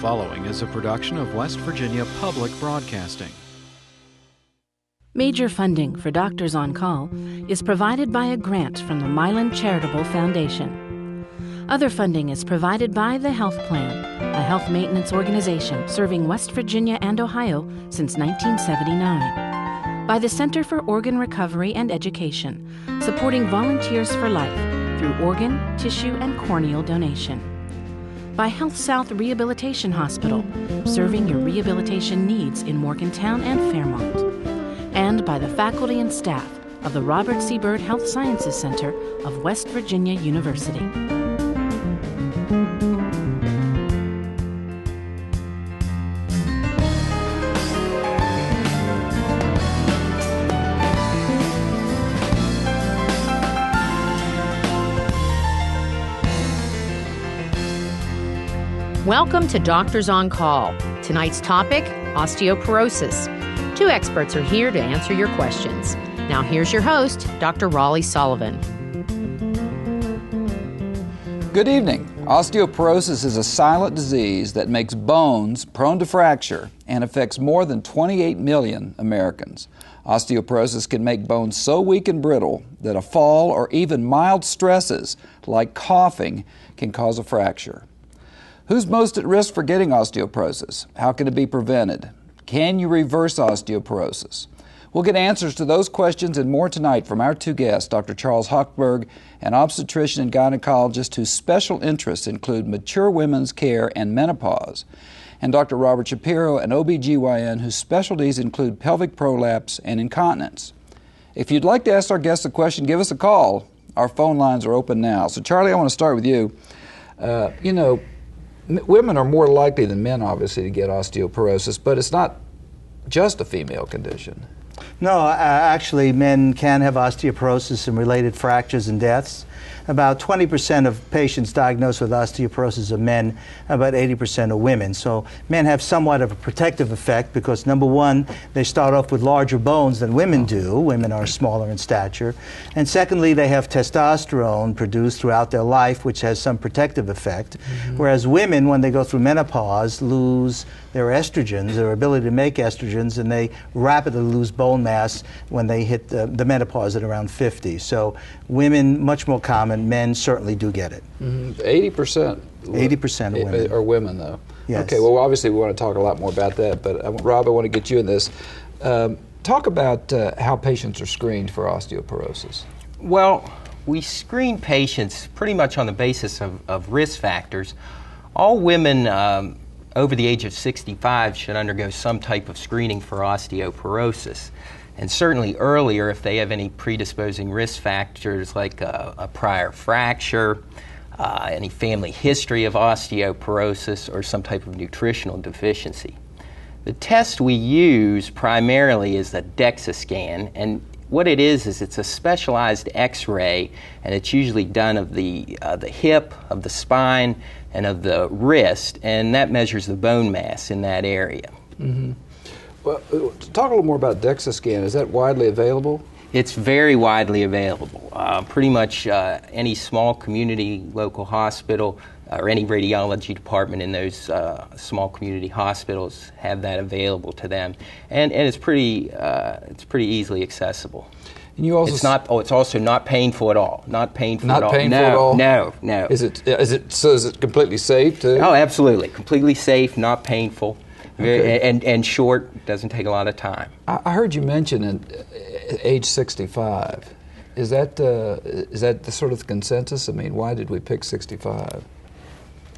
following is a production of West Virginia Public Broadcasting. Major funding for Doctors on Call is provided by a grant from the Milan Charitable Foundation. Other funding is provided by the Health Plan, a health maintenance organization serving West Virginia and Ohio since 1979. By the Center for Organ Recovery and Education, supporting Volunteers for Life through organ, tissue, and corneal donation. By Health South Rehabilitation Hospital, serving your rehabilitation needs in Morgantown and Fairmont. And by the faculty and staff of the Robert C. Byrd Health Sciences Center of West Virginia University. Welcome to Doctors on Call. Tonight's topic, osteoporosis. Two experts are here to answer your questions. Now here's your host, Dr. Raleigh Sullivan. Good evening. Osteoporosis is a silent disease that makes bones prone to fracture and affects more than 28 million Americans. Osteoporosis can make bones so weak and brittle that a fall or even mild stresses like coughing can cause a fracture. Who's most at risk for getting osteoporosis? How can it be prevented? Can you reverse osteoporosis? We'll get answers to those questions and more tonight from our two guests, Dr. Charles Hochberg, an obstetrician and gynecologist whose special interests include mature women's care and menopause, and Dr. Robert Shapiro, an OBGYN whose specialties include pelvic prolapse and incontinence. If you'd like to ask our guests a question, give us a call. Our phone lines are open now. So Charlie, I want to start with you. Women are more likely than men, obviously, to get osteoporosis, but it's not just a female condition. No, actually, men can have osteoporosis and related fractures and deaths. About 20% of patients diagnosed with osteoporosis are men, about 80% are women. So men have somewhat of a protective effect because, number one, they start off with larger bones than women do. Women are smaller in stature. And secondly, they have testosterone produced throughout their life, which has some protective effect. Whereas women, when they go through menopause, lose their estrogens, their ability to make estrogens, and they rapidly lose bone mass when they hit the menopause at around 50. So women, much more common. Men certainly do get it. 80%. 80% of women. Are women, though. Yes. Okay, well, obviously we want to talk a lot more about that, but Rob, I want to get you in this. Talk about how patients are screened for osteoporosis. Well, we screen patients pretty much on the basis of risk factors. All women over the age of 65 should undergo some type of screening for osteoporosis. And certainly earlier if they have any predisposing risk factors like a prior fracture, any family history of osteoporosis, or some type of nutritional deficiency. The test we use primarily is the DEXA scan, and what it is it's a specialized x-ray, and it's usually done of the hip, of the spine, and of the wrist, and that measures the bone mass in that area. Well, talk a little more about DEXA scan. Is that widely available? It's very widely available. Pretty much any small community local hospital or any radiology department in those small community hospitals have that available to them, and it's pretty easily accessible. And you also it's also not painful at all. Not painful at all. Not painful at all? No. Is it completely safe too? Oh, absolutely. Completely safe, not painful. Okay. And short, doesn't take a lot of time. I heard you mention age 65. Is that the sort of consensus? I mean, why did we pick 65?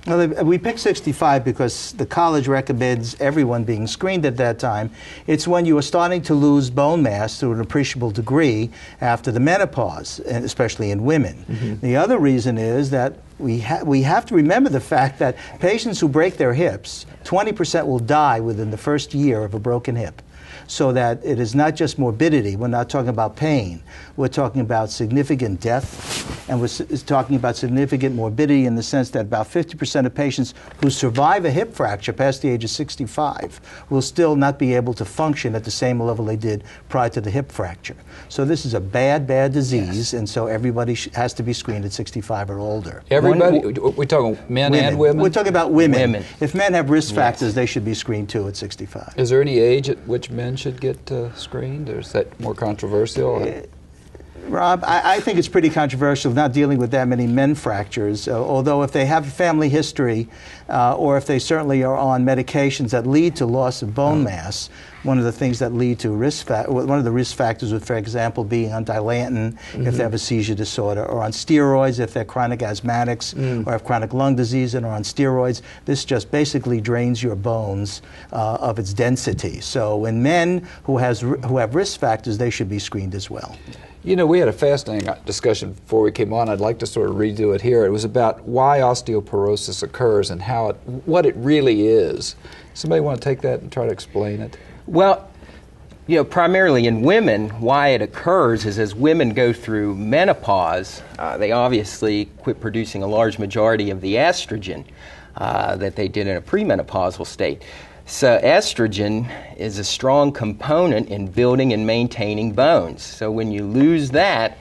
Well, we picked 65 because the college recommends everyone being screened at that time. It's when you are starting to lose bone mass to an appreciable degree after the menopause, and especially in women. The other reason is that we have to remember the fact that patients who break their hips, 20% will die within the first year of a broken hip. so that it is not just morbidity. We're not talking about pain. We're talking about significant death, and we're talking about significant morbidity in the sense that about 50% of patients who survive a hip fracture past the age of 65 will still not be able to function at the same level they did prior to the hip fracture. So this is a bad, bad disease, and so everybody has to be screened at 65 or older. Everybody? We're talking men and women? We're talking about women. If men have risk factors, they should be screened too at 65. Is there any age at which men should get screened, or is that more controversial? Rob, I think it's pretty controversial not dealing with that many men fractures, although if they have a family history or if they certainly are on medications that lead to loss of bone mass, one of the things that lead to one of the risk factors would, for example, being on Dilantin if they have a seizure disorder, or on steroids if they're chronic asthmatics or have chronic lung disease and are on steroids. This just basically drains your bones of its density. So in men who have risk factors, they should be screened as well. You know, we had a fascinating discussion before we came on. I'd like to sort of redo it here. It was about why osteoporosis occurs and what it really is. Somebody want to take that and try to explain it? Well, you know, primarily in women, why it occurs is as women go through menopause, they obviously quit producing a large majority of the estrogen that they did in a premenopausal state. So estrogen is a strong component in building and maintaining bones. So when you lose that,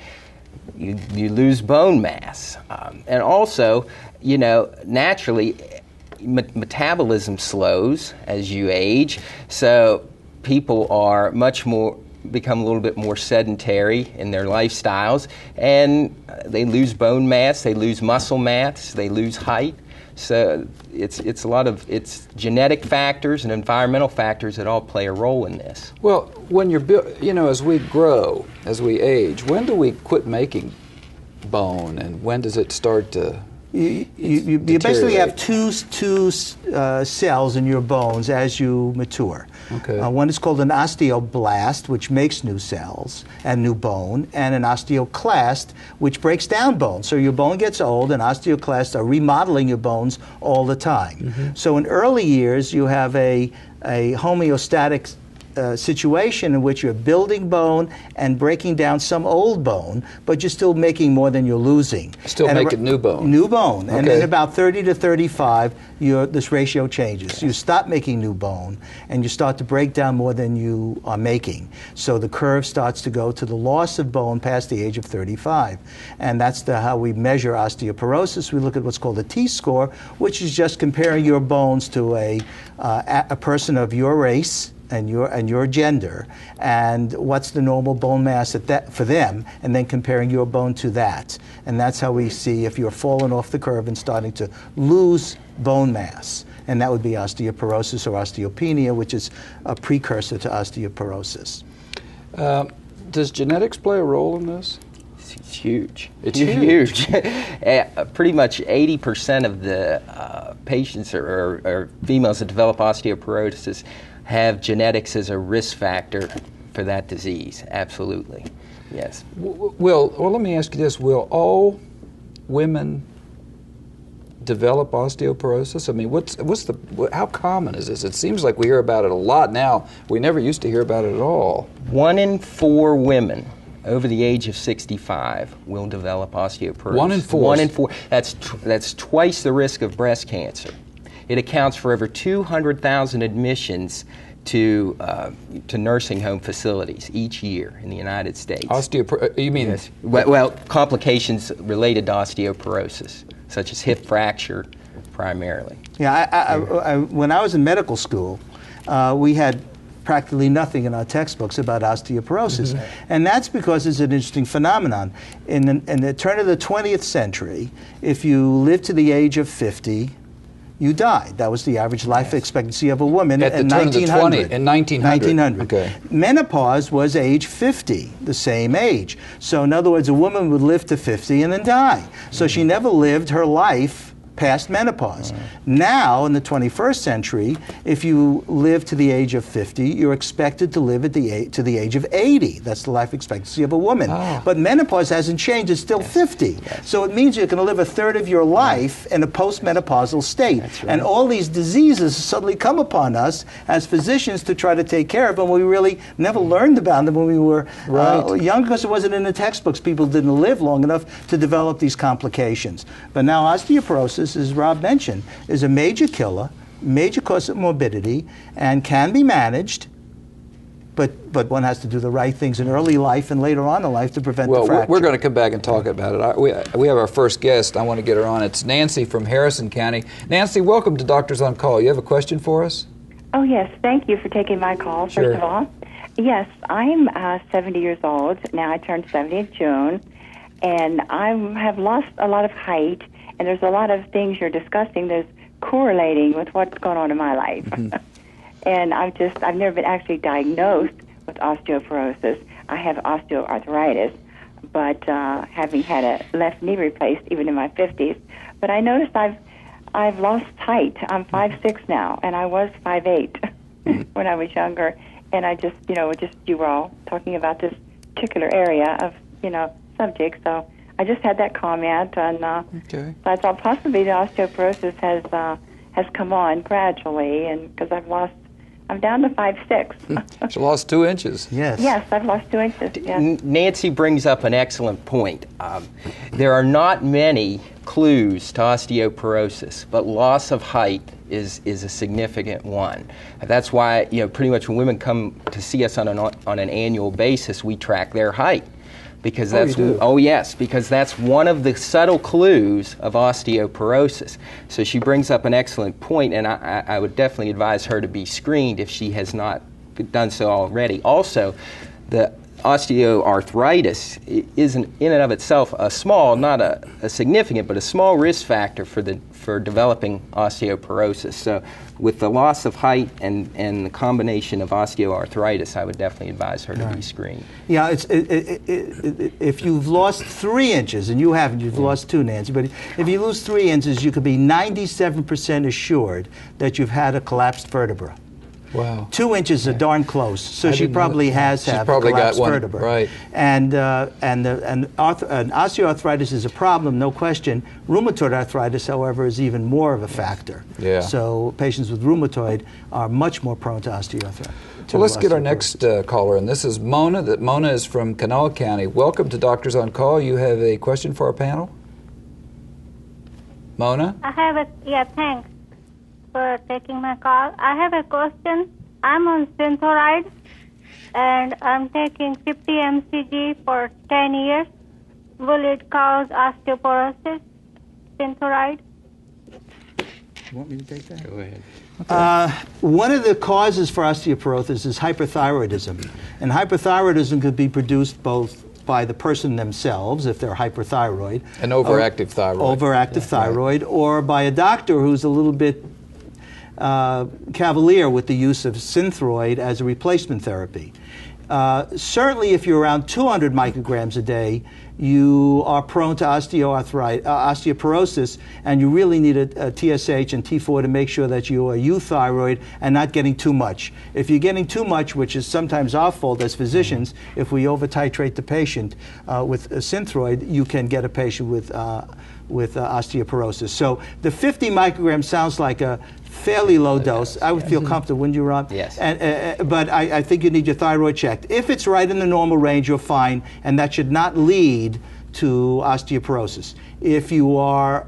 you lose bone mass. And also, you know, naturally, metabolism slows as you age. So people are become a little bit more sedentary in their lifestyles, and they lose bone mass, they lose muscle mass, they lose height. So it's genetic factors and environmental factors that all play a role in this. Well, when as we grow, as we age, when do we quit making bone, and when does it start to You basically have two cells in your bones as you mature. Okay. One is called an osteoblast, which makes new cells and new bone, and an osteoclast, which breaks down bone. So your bone gets old, and osteoclasts are remodeling your bones all the time. Mm-hmm. So in early years, you have a homeostatic situation in which you're building bone and breaking down some old bone, but you're still making more than you're losing. Still making new bone. New bone. Okay. And then about 30 to 35, this ratio changes. You stop making new bone, and you start to break down more than you are making. So the curve starts to go to the loss of bone past the age of 35. And that's how we measure osteoporosis. We look at what's called a T-score, which is just comparing your bones to a person of your race and your gender, and what's the normal bone mass for them, and then comparing your bone to that. And that's how we see if you're falling off the curve and starting to lose bone mass. And that would be osteoporosis or osteopenia, which is a precursor to osteoporosis. Does genetics play a role in this? It's huge. It's huge. Pretty much 80% of the patients or females that develop osteoporosis have genetics as a risk factor for that disease. Absolutely, yes. Well, let me ask you this: will all women develop osteoporosis? I mean, how common is this? It seems like we hear about it a lot now. We never used to hear about it at all. 1 in 4 women over the age of 65 will develop osteoporosis. 1 in 4. 1 in 4. That's twice the risk of breast cancer. It accounts for over 200,000 admissions to nursing home facilities each year in the United States. You mean? Yes. Well, complications related to osteoporosis, such as hip fracture, primarily. Yeah, when I was in medical school, we had practically nothing in our textbooks about osteoporosis. Mm-hmm. And that's because it's an interesting phenomenon. In the turn of the 20th century, if you lived to the age of 50, you died. That was the average life expectancy of a woman in 1900. In 1900. Okay. Menopause was age 50, the same age. So in other words, a woman would live to 50 and then die. So she never lived her life past menopause. Now, in the 21st century, if you live to the age of 50, you're expected to live to the age of 80. That's the life expectancy of a woman. But menopause hasn't changed, it's still 50. So it means you're going to live a third of your life in a postmenopausal state. And all these diseases suddenly come upon us as physicians to try to take care of them. We really never learned about them when we were young, because it wasn't in the textbooks. People didn't live long enough to develop these complications. But now osteoporosis, as Rob mentioned, is a major killer, major cause of morbidity, and can be managed, but one has to do the right things in early life and later on in life to prevent the fracture. We're going to come back and talk about it. We have our first guest. I want to get her on. It's Nancy from Harrison County. Nancy, welcome to Doctors on Call. You have a question for us? Oh, yes. Thank you for taking my call, Sure. first of all. Yes, I'm 70 years old. Now I turned 70 in June, and I have lost a lot of height, and there's a lot of things you're discussing that's correlating with what's going on in my life. Mm-hmm. And I've never been actually diagnosed with osteoporosis. I have osteoarthritis, but having had a left knee replaced even in my 50s. But I noticed I've lost height. I'm 5'6" now, and I was 5'8" when I was younger. And I just, you were all talking about this particular area of, subject. So I just had that comment, and so I thought possibly the osteoporosis has come on gradually, and because I'm down to 5'6". She lost 2 inches. Yes. Yes, I've lost 2 inches. Yes. Nancy brings up an excellent point. There are not many clues to osteoporosis, but loss of height is a significant one. That's why pretty much when women come to see us on an annual basis, we track their height. Because because that's one of the subtle clues of osteoporosis. So she brings up an excellent point, and I would definitely advise her to be screened if she has not done so already. Also, the osteoarthritis isn't in and of itself a small, not a significant, but a small risk factor for developing osteoporosis. So with the loss of height and the combination of osteoarthritis, I would definitely advise her to be screened. Yeah, if you've lost 3 inches, and you haven't, you've lost 2, Nancy, but if you lose 3 inches, you could be 97% assured that you've had a collapsed vertebra. Wow. 2 inches are darn close, so she probably has She's had probably collapsed got one, vertebra. right. And osteoarthritis is a problem, no question. Rheumatoid arthritis, however, is even more of a factor. Yeah. So patients with rheumatoid are much more prone to osteoarthritis. So let's get our next caller, and this is Mona. Mona is from Kanawha County. Welcome to Doctors on Call. You have a question for our panel? Mona? I have thanks for taking my call. I have a question. I'm on Synthroid, and I'm taking 50 mcg for 10 years. Will it cause osteoporosis, Synthroid? You want me to take that? Go ahead. One of the causes for osteoporosis is hyperthyroidism. And hyperthyroidism could be produced both by the person themselves, if they're hyperthyroid. An overactive thyroid. Overactive thyroid, or by a doctor who's a little bit cavalier with the use of Synthroid as a replacement therapy. Certainly if you're around 200 micrograms a day, you are prone to osteoporosis, and you really need a TSH and T4 to make sure that you are euthyroid and not getting too much. If you're getting too much, which is sometimes our fault as physicians, if we over-titrate the patient with Synthroid, you can get a patient with osteoporosis. So the 50 micrograms sounds like a fairly low dose. I would feel comfortable, wouldn't you, Rob? Yes. But I think you need your thyroid checked. If it's right in the normal range, you're fine, and that should not lead to osteoporosis. If you are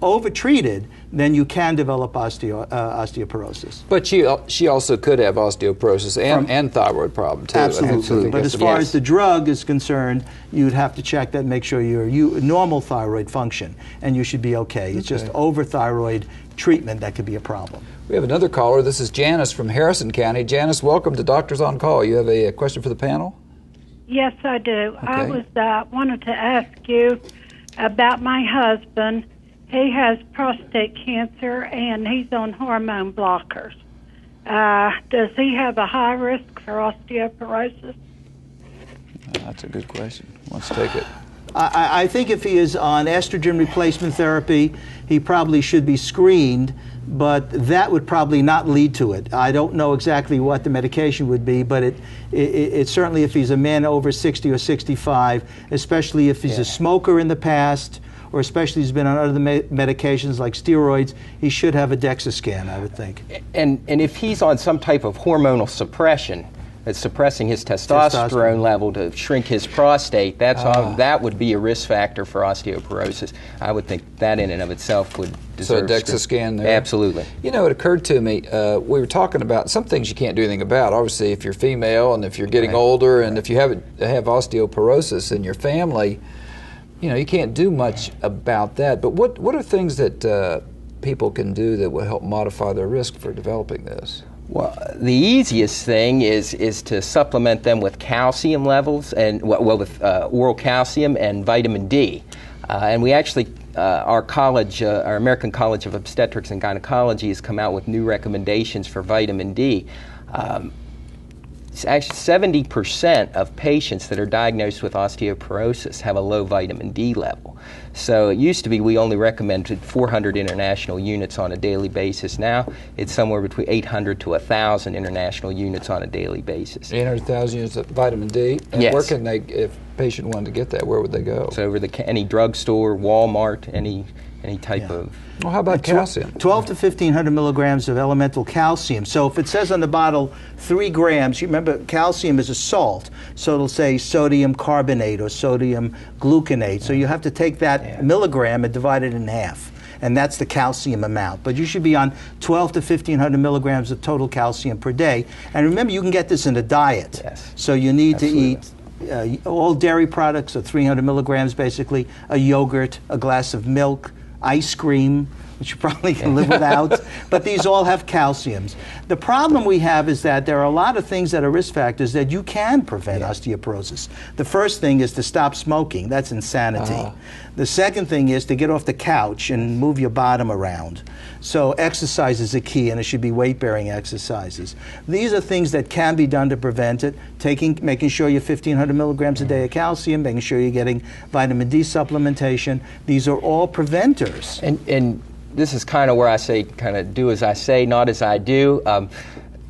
overtreated, then you can develop osteoporosis. But she also could have osteoporosis and thyroid problem too. Absolutely. But as far as the drug is concerned, you'd have to check that and make sure you're normal thyroid function, and you should be okay. It's just overthyroid treatment that could be a problem. We have another caller. This is Janice from Harrison County. Janice, welcome to Doctors on Call. You have a question for the panel? Yes, I do. Okay. I wanted to ask you about my husband. He has prostate cancer, and he's on hormone blockers. Does he have a high risk for osteoporosis? That's a good question. Let's take it. I think if he is on estrogen replacement therapy, he probably should be screened, but that would probably not lead to it. I don't know exactly what the medication would be, but it certainly, if he's a man over 60 or 65, especially if he's a smoker in the past, or especially he's been on other medications like steroids, he should have a DEXA scan, I would think. And if he's on some type of hormonal suppression, that's suppressing his testosterone level to shrink his prostate, that would be a risk factor for osteoporosis. I would think that in and of itself would deserve so a DEXA scan there? Absolutely. You know, it occurred to me, we were talking about some things you can't do anything about. Obviously, if you're female and if you're getting older and if you have osteoporosis in your family, you know, you can't do much about that. But what are things that people can do that will help modify their risk for developing this? Well, the easiest thing is to supplement them with calcium levels, and with oral calcium and vitamin D. And we actually, our American College of Obstetrics and Gynecology has come out with new recommendations for vitamin D. Actually, 70% of patients that are diagnosed with osteoporosis have a low vitamin D level. So it used to be we only recommended 400 international units on a daily basis. Now it's somewhere between 800 to 1,000 international units on a daily basis. 800,000 units of vitamin D? And yes. Where can they, if a patient wanted to get that, where would they go? So over any drugstore, Walmart, any type of... Well, how about calcium? 12 to 1,500 milligrams of elemental calcium. So if it says on the bottle 3 grams, you remember calcium is a salt, so it'll say sodium carbonate or sodium gluconate. So you have to take that milligram and divide it in half. And that's the calcium amount. But you should be on 12 to 1,500 milligrams of total calcium per day. And remember, you can get this in a diet. Yes. So you need to eat all dairy products, so 300 milligrams basically, a yogurt, a glass of milk, ice cream, which you probably can live without, but these all have calciums. The problem we have is that there are a lot of things that are risk factors that you can prevent osteoporosis. The first thing is to stop smoking. That's insanity. The second thing is to get off the couch and move your bottom around. So exercise is a key, and it should be weight-bearing exercises. These are things that can be done to prevent it, making sure you're 1,500 milligrams a day of calcium, making sure you're getting vitamin D supplementation. These are all preventers. And this is kind of where I say, kind of do as I say, not as I do.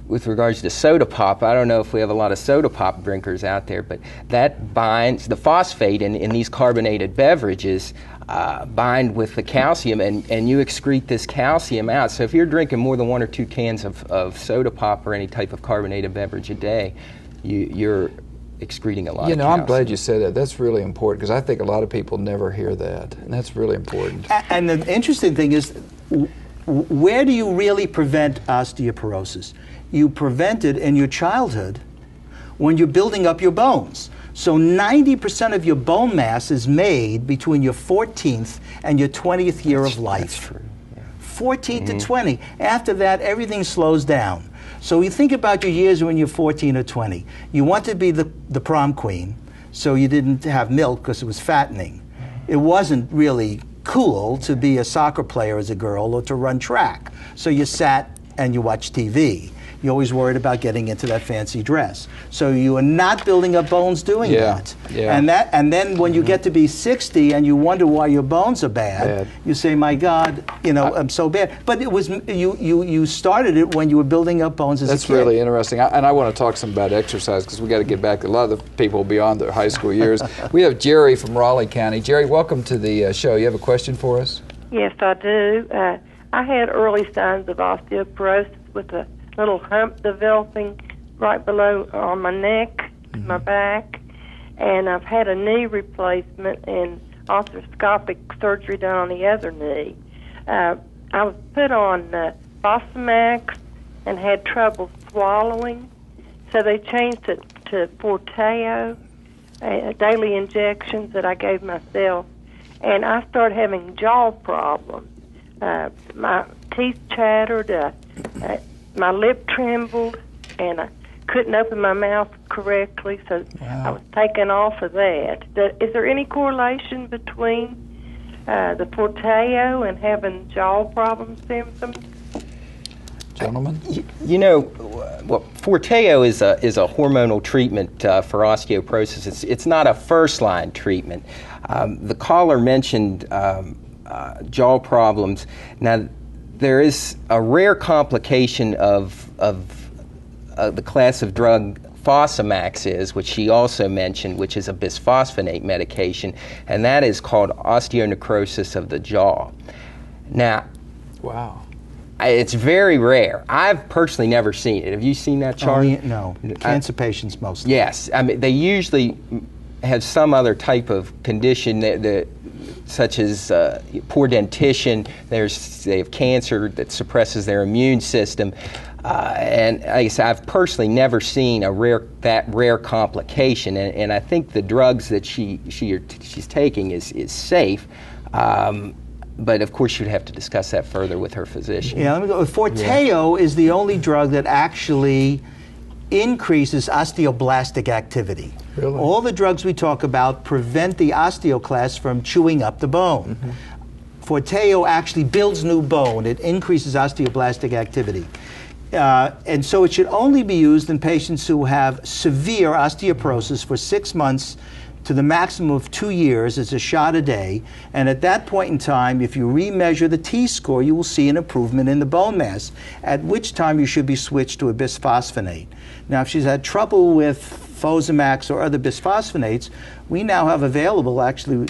With regards to soda pop, I don't know if we have a lot of soda pop drinkers out there, but that binds the phosphate in these carbonated beverages, bind with the calcium, and you excrete this calcium out. So if you're drinking more than 1 or 2 cans of soda pop or any type of carbonated beverage a day, you're excreting a lot of calcium. I'm glad you said that. That's really important, because I think a lot of people never hear that, and that's really important. And the interesting thing is, where do you really prevent osteoporosis? You prevent it in your childhood when you're building up your bones. So 90% of your bone mass is made between your 14th and your 20th year of life. That's true. Yeah. 14 to 20. After that, everything slows down. So you think about your years when you're 14 or 20. You want to be the prom queen, so you didn't have milk because it was fattening. It wasn't really cool to be a soccer player as a girl or to run track. So you sat and you watched TV. You're always worried about getting into that fancy dress. So you are not building up bones doing that. Yeah. And then when you get to be 60 and you wonder why your bones are bad. You say, my God, I'm so bad. But it was you started it when you were building up bones as a kid. That's really interesting. And I want to talk some about exercise, because we got to get back to a lot of the people beyond their high school years. We have Jerry from Raleigh County. Jerry, welcome to the show. You have a question for us? Yes, I do. I had early signs of osteoporosis with a little hump developing right below on my neck, my back, and I've had a knee replacement and arthroscopic surgery done on the other knee. I was put on Fosamax and had trouble swallowing, so they changed it to Forteo, daily injections that I gave myself, and I started having jaw problems. My teeth chattered, my lip trembled, and I couldn't open my mouth correctly, so I was taken off of that. Is there any correlation between the Forteo and having jaw problem symptoms? gentlemen? Well, Forteo is a hormonal treatment for osteoporosis. It's not a first-line treatment. The caller mentioned jaw problems. Now, there is a rare complication of the class of drug Fosamax which she also mentioned, which is a bisphosphonate medication, and that is called osteonecrosis of the jaw. Now, wow. It's very rare. I've personally never seen it. Have you seen that chart? No. Cancer patients mostly. Yes. I mean, they usually have some other type of condition such as poor dentition. They have cancer that suppresses their immune system. And like I said, I've personally never seen that rare complication. And I think the drugs that she's taking is safe. But of course, you'd have to discuss that further with her physician. Yeah, let me go. Forteo is the only drug that actually increases osteoblastic activity. Really? All the drugs we talk about prevent the osteoclast from chewing up the bone. Forteo actually builds new bone. It increases osteoblastic activity. And so it should only be used in patients who have severe osteoporosis for 6 months to the maximum of 2 years. It's a shot a day. And at that point in time, if you remeasure the T-score, you will see an improvement in the bone mass, at which time you should be switched to a bisphosphonate. Now, if she's had trouble with Fosamax or other bisphosphonates, we now have available, actually,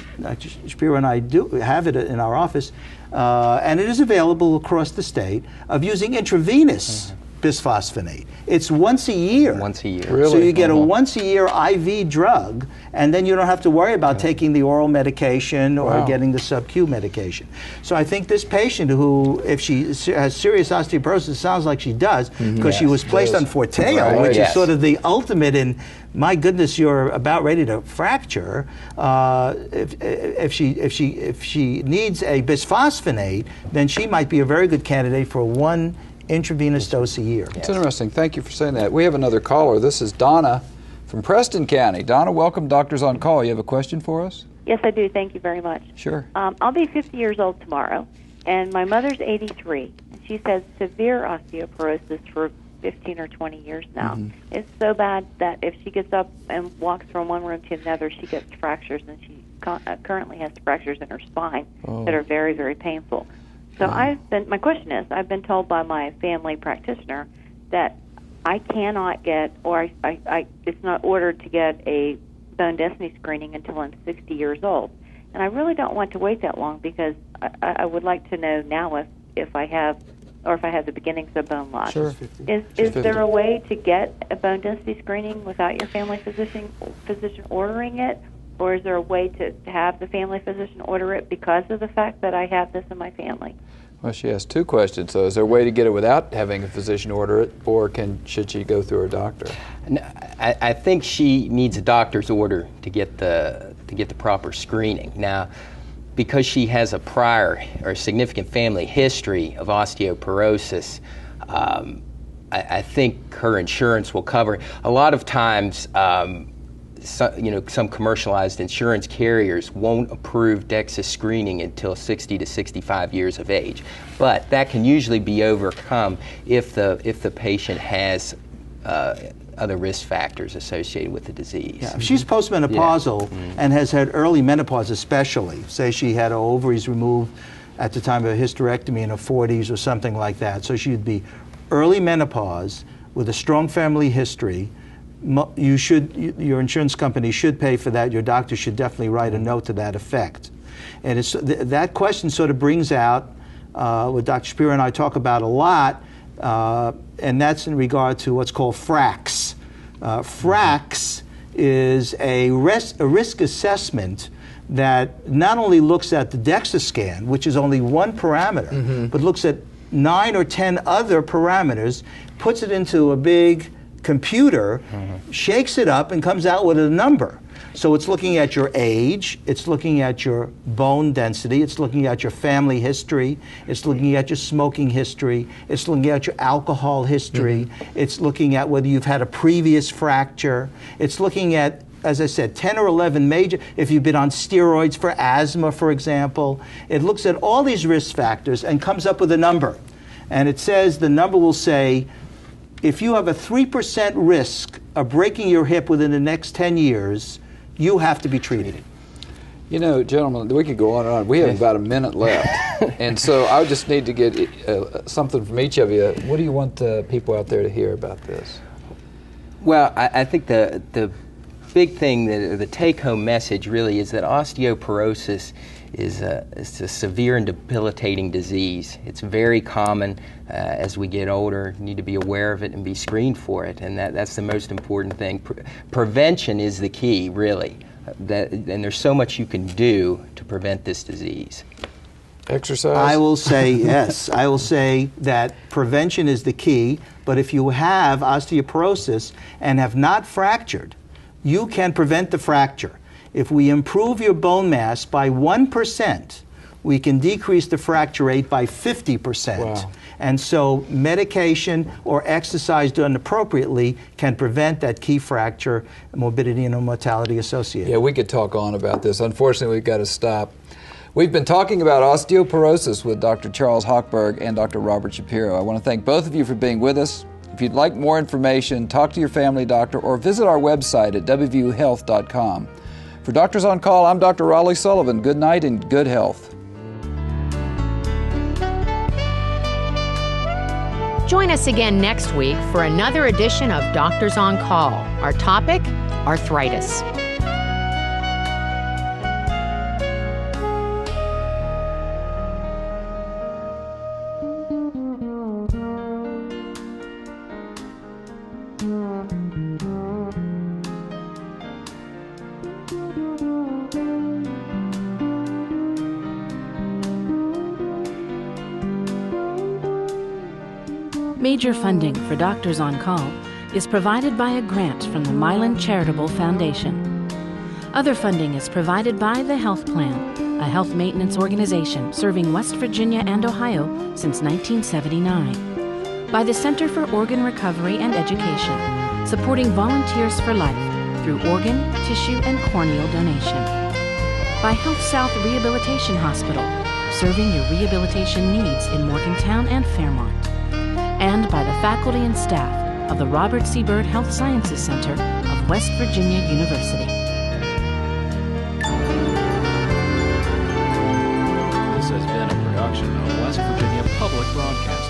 Shapiro and I do have it in our office, and it is available across the state, of using intravenous bisphosphonate. It's once a year. Once a year. Really? So you get a once-a-year IV drug, and then you don't have to worry about taking the oral medication or getting the sub-Q medication. So I think this patient who, if she has serious osteoporosis, sounds like she does, because she was placed on Forteo, which is sort of the ultimate in, my goodness, you're about ready to fracture. If she needs a bisphosphonate, then she might be a very good candidate for one intravenous dose a year. It's interesting. Thank you for saying that. We have another caller. This is Donna from Preston County. Donna, welcome, Doctors on Call. You have a question for us? Yes, I do. Thank you very much. Sure. I'll be 50 years old tomorrow, and my mother's 83. She's had severe osteoporosis for 15 or 20 years now. It's so bad that if she gets up and walks from one room to another, she gets fractures, and she currently has fractures in her spine that are very, very painful. So my question is, I've been told by my family practitioner that I cannot get, or it's not ordered to get a bone density screening until I'm 60 years old. And I really don't want to wait that long, because I would like to know now if I have the beginnings of bone loss. Sure. Is there a way to get a bone density screening without your family physician ordering it? Or is there a way to have the family physician order it because of the fact that I have this in my family? Well, she has two questions. So is there a way to get it without having a physician order it, or should she go through her doctor? No, I think she needs a doctor's order to get the proper screening. Now, because she has a prior or significant family history of osteoporosis, I think her insurance will cover it. A lot of times, some commercialized insurance carriers won't approve DEXA screening until 60 to 65 years of age, but that can usually be overcome if the patient has other risk factors associated with the disease. Yeah, if she's postmenopausal and has had early menopause, especially, say she had her ovaries removed at the time of a hysterectomy in her 40s or something like that, so she'd be early menopause with a strong family history. Your insurance company should pay for that. Your doctor should definitely write a note to that effect. And that question sort of brings out what Dr. Shapiro and I talk about a lot, and that's in regard to what's called FRAX. FRAX is a risk assessment that not only looks at the DEXA scan, which is only one parameter, but looks at 9 or 10 other parameters, puts it into a big computer, shakes it up, and comes out with a number. So it's looking at your age, it's looking at your bone density, it's looking at your family history, it's looking at your smoking history, it's looking at your alcohol history, it's looking at whether you've had a previous fracture, it's looking at, as I said, 10 or 11 major, if you've been on steroids for asthma, for example. It looks at all these risk factors and comes up with a number. And it says, the number will say, if you have a 3% risk of breaking your hip within the next 10 years, you have to be treated. You know, gentlemen, we could go on and on. We have about a minute left. And so I just need to get something from each of you. What do you want people out there to hear about this? Well, I think the big thing, the take-home message really is that osteoporosis is a severe and debilitating disease. It's very common as we get older. You need to be aware of it and be screened for it, and that's the most important thing. Prevention is the key, really. And there's so much you can do to prevent this disease. Exercise? I will say yes. I will say that prevention is the key, but if you have osteoporosis and have not fractured, you can prevent the fracture. If we improve your bone mass by 1%, we can decrease the fracture rate by 50%. Wow. And so medication or exercise done appropriately can prevent that key fracture, morbidity and mortality associated. Yeah, we could talk on about this. Unfortunately, we've got to stop. We've been talking about osteoporosis with Dr. Charles Hochberg and Dr. Robert Shapiro. I want to thank both of you for being with us. If you'd like more information, talk to your family doctor or visit our website at wvuhealth.com. For Doctors on Call, I'm Dr. Raleigh Sullivan. Good night and good health. Join us again next week for another edition of Doctors on Call. Our topic, arthritis. Major funding for Doctors on Call is provided by a grant from the Milan Charitable Foundation. Other funding is provided by the Health Plan, a health maintenance organization serving West Virginia and Ohio since 1979. By the Center for Organ Recovery and Education, supporting Volunteers for Life through organ, tissue, and corneal donation. By Health South Rehabilitation Hospital, serving your rehabilitation needs in Morgantown and Fairmont. And by the faculty and staff of the Robert C. Byrd Health Sciences Center of West Virginia University. This has been a production of West Virginia Public Broadcasting.